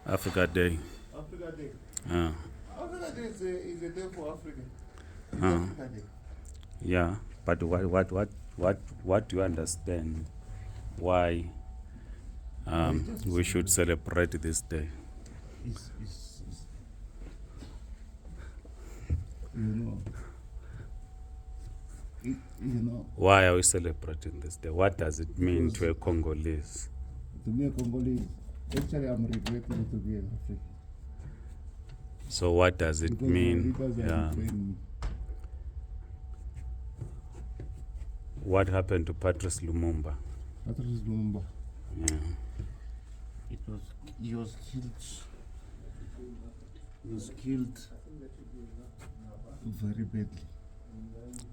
Africa Day. Africa Day. Africa Day is a day for Africa. It's Uh. Africa Day. Yeah, but what do you understand? Why we should celebrate this day? Why are we celebrating this day? What does it mean to a Congolese? To be a Congolese, actually I'm regretting to be an African. So what does it mean? Yeah. What happened to Patrice Lumumba? Patrice Lumumba. Yeah. He was killed very badly.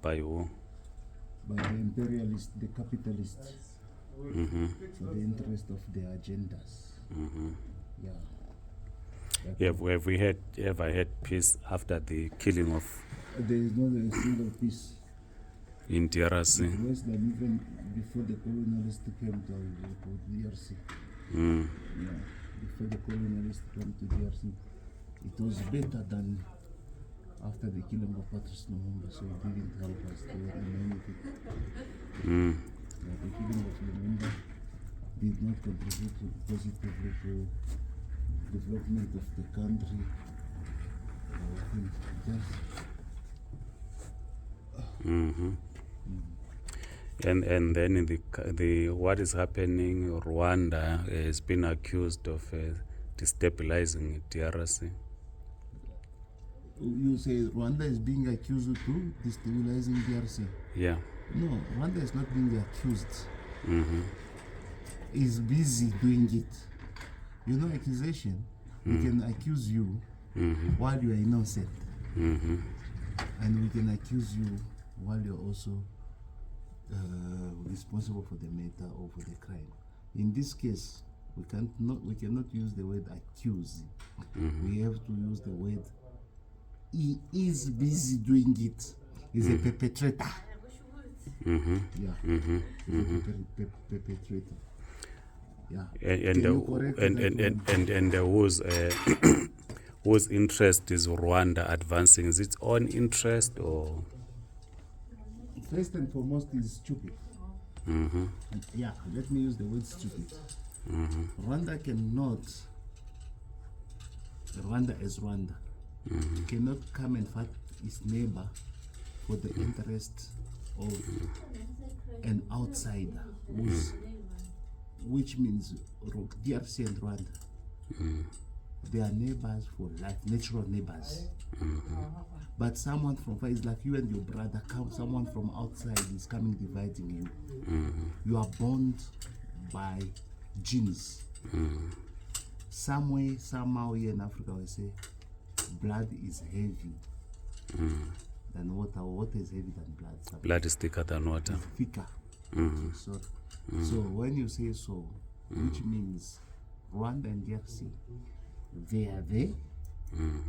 By who? By the imperialists, the capitalists, for the interest of their agendas. Yeah. Have we ever had peace after the killing of? There is not a single peace in DRC. Worse than even before the colonialists came to DRC. Yeah, before the colonialists came to DRC, it was better than after the killing of Patrice Lumumba, so it didn't help us to remain anything. Yeah, the killing of Lumumba did not contribute positively to development of the country. And then in the what is happening, Rwanda has been accused of destabilizing DRC. You say Rwanda is being accused of destabilizing DRC? Yeah. No, Rwanda is not being accused. Is busy doing it. You know, accusation. We can accuse you while you are innocent, and we can accuse you while you're also responsible for the matter or for the crime. In this case, we cannot use the word accuse. We have to use the word he is busy doing it. He's a perpetrator. Yeah. Perpetrator. Yeah. And whose interest is Rwanda advancing? Is its own interest or? First and foremost is stupid. And yeah, let me use the word stupid. Rwanda as Rwanda cannot come and fight its neighbor for the interest of an outsider, which means DRC and Rwanda. They are neighbors for life, natural neighbors. But someone from far is like you and your brother, someone from outside is coming dividing you. You are bound by genes. Somewhere, somehow here in Africa we say blood is heavy than water. Water is heavy than blood. Blood is thicker than water. It's thicker. So when you say so, which means Rwanda and DRC, they are there,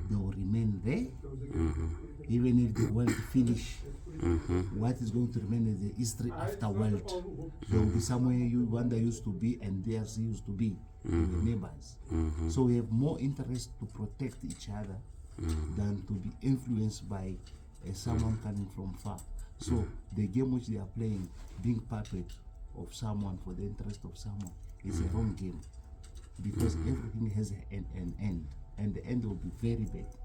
they will remain there, even if the world finish. What is going to remain is the history after world. There will be somewhere Rwanda used to be and DRC used to be, the neighbors. So we have more interest to protect each other than to be influenced by someone coming from far. So the game which they are playing, being puppet of someone for the interest of someone, is a wrong game, because everything has an end, and the end will be very bad.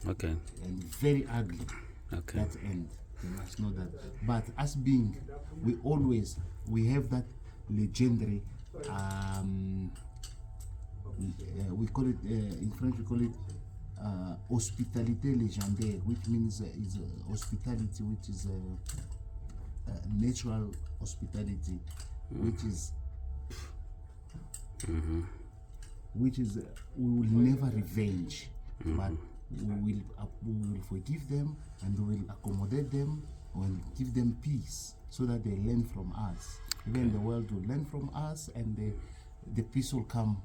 Okay. And very ugly. Okay. That end, you must know that. But us being, we have that legendary. We call it in French. We call it hospitalité légendaire, which means is hospitality, which is natural hospitality, which is we will never revenge, but we will forgive them and we will accommodate them and give them peace so that they learn from us. Even the world will learn from us, and the peace will come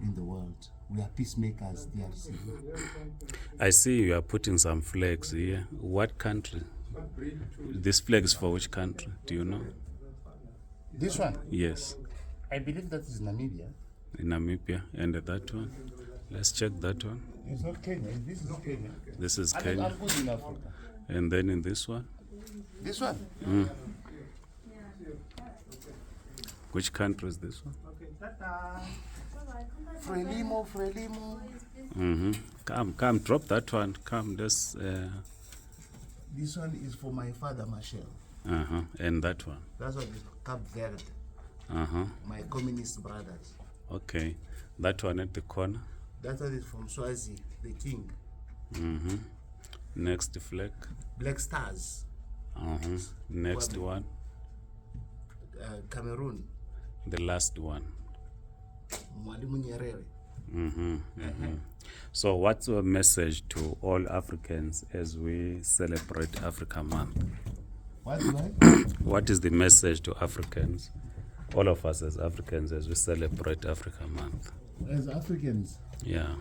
in the world. We are peacemakers, DRC. I see you are putting some flags here. What country? This flag is for which country? Do you know? This one? Yes. I believe that is Namibia. In Namibia. And that one? Let's check that one. It's not Kenya. This is Kenya. This is I'm Kenya. good in Africa. And then in this one, This one? which country is this one? Frelimo, Frelimo. Come, drop that one. Come, this. This one is for my father, Marshall. And that one. That's what is Cape Verde. My communist brothers. Okay. That one at the corner. That one is from Swazi, the king. Next flag. Black Stars. Next Kwame. one. Cameroon. The last one. Mwalimu Nyerere. So what's your message to all Africans as we celebrate Africa Month? What do I? What is the message to Africans, all of us as Africans, as we celebrate Africa Month? As Africans, Yeah.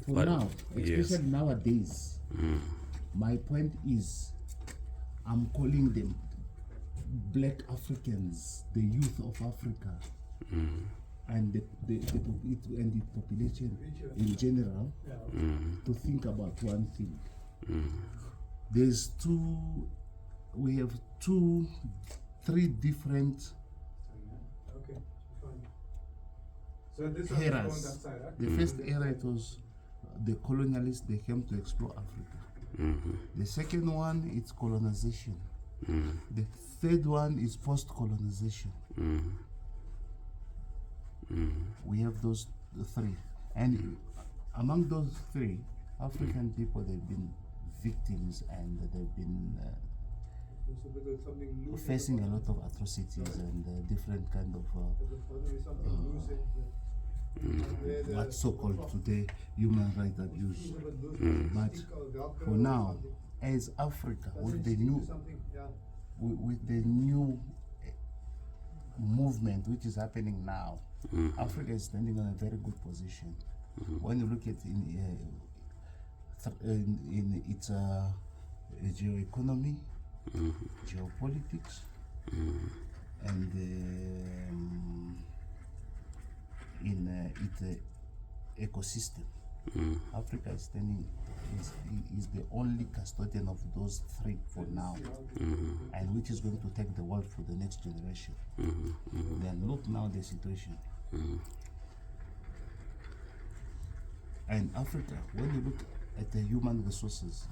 for What- now, especially yes. nowadays, my point is, I'm calling them black Africans, the youth of Africa, and the population in general, to think about one thing. We have three different So this one is eras. on that side, right? The first era, it was the colonialists, they came to explore Africa. The second one, it's colonization. The third one is post-colonization. We have those three. And among those three, African people, they've been victims and they've been So because something loose. facing a lot of atrocities and different kind of Something loose. what's so-called today human rights abuse. But for now, as Africa, with the new movement which is happening now, Africa is standing on a very good position. When you look at in its geoeconomy, geopolitics, and in its ecosystem, Africa is standing is the only custodian of those three for now, and which is going to take the world for the next generation. Then look now the situation. And Africa, when you look at the human resources,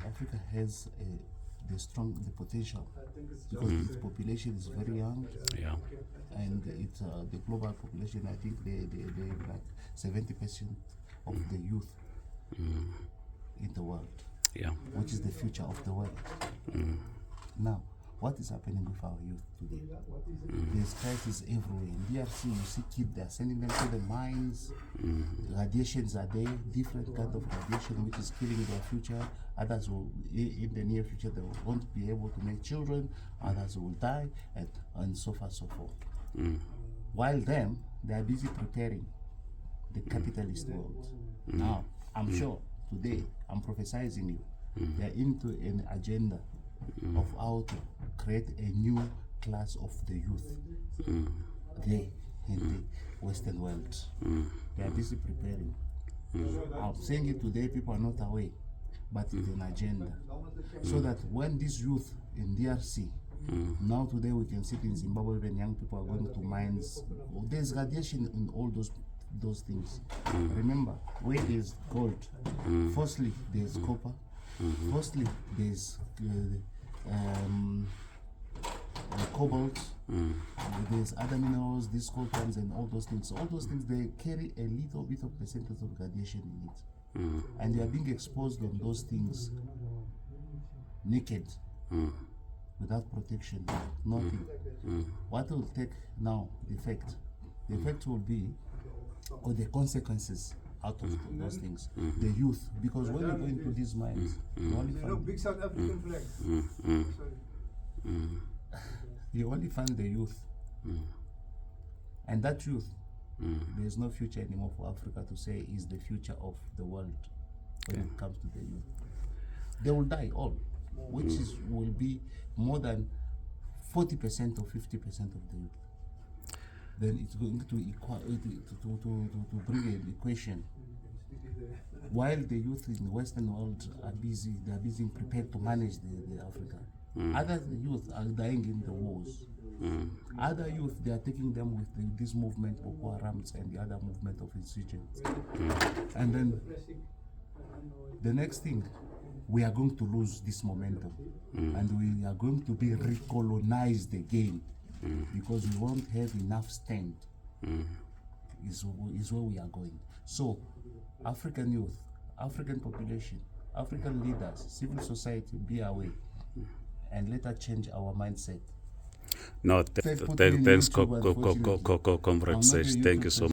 Africa has the potential because its population is very young, Yeah. and it's the global population. I think they like 70% of the youth in the world, Yeah. which is the future of the world. Now, what is happening with our youth today? There's crisis everywhere. In DRC, you see kids, they're sending them to the mines. Radiations are there, different kind of radiation, which is killing their future. Others will, in the near future, they won't be able to make children. Others will die, and so far, so forth. While them, they are busy preparing the capitalist world. Now, I'm sure today, I'm prophesizing you, they're into an agenda of how to create a new class of the youth there in the Western world. They are busy preparing. I'm saying it today, people are not aware, but it's an agenda. So that when this youth in DRC, now today we can see in Zimbabwe, when young people are going to mines, there's radiation in all those things. Remember, where there's gold, firstly there's copper, firstly there's cobalt, there's other minerals, these coltons and all those things. So all those things, they carry a little bit of percentage of radiation in it. And they are being exposed on those things naked, without protection, nothing. What will take now the effect? The effect will be, or the consequences out of those things, the youth, because when you go into these mines, you only No find, big South African flag. Sorry. you only find the youth, and that youth, there is no future anymore for Africa to say is the future of the world when it comes to the youth. They will die all, which will be more than 40% or 50% of the youth. Then it's going to bring an equation while the youth in the Western world are busy, they are busy and prepared to manage the Africa. Other youth are dying in the wars. Other youth, they are taking them with this movement, Boko Harams and the other movement of insurgents. And then the next thing, we are going to lose this momentum, and we are going to be recolonized again, because we won't have enough stand. Is where we are going. So, African youth, African population, African leaders, civil society, be aware, and let us change our mindset. No, thanks, Comrade Serge. Thank you so much.